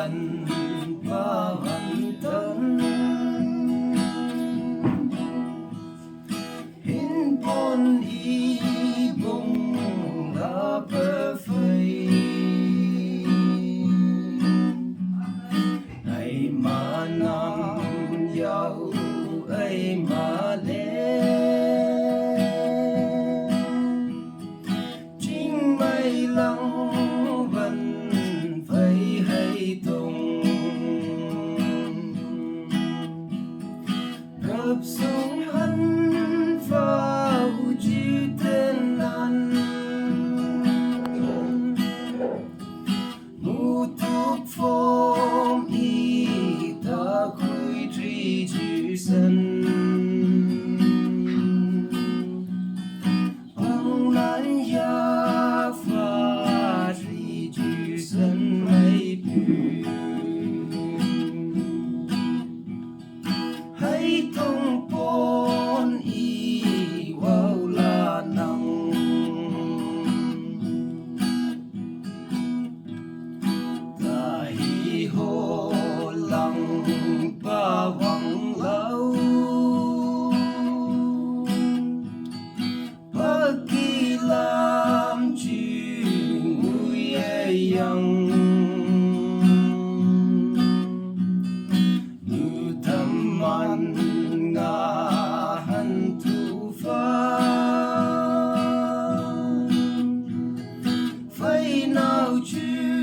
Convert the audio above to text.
văn ba văn thân hin bon y bông la bơ phơi ai mà nam yêu ai mà lẽ chính mây lăng vẫn phải hay tung rập xuống hắn vào chữ tên nan mu tục phong y ta khui tri chữ sân ông lan ya pha tri chữ sân mây bù hãy tung pon y vào là nắng ta hi hô lăng ba vắng lâu bất kỳ làm chuyện nguy yang như thầm man nga hân thu pha phải nào chưa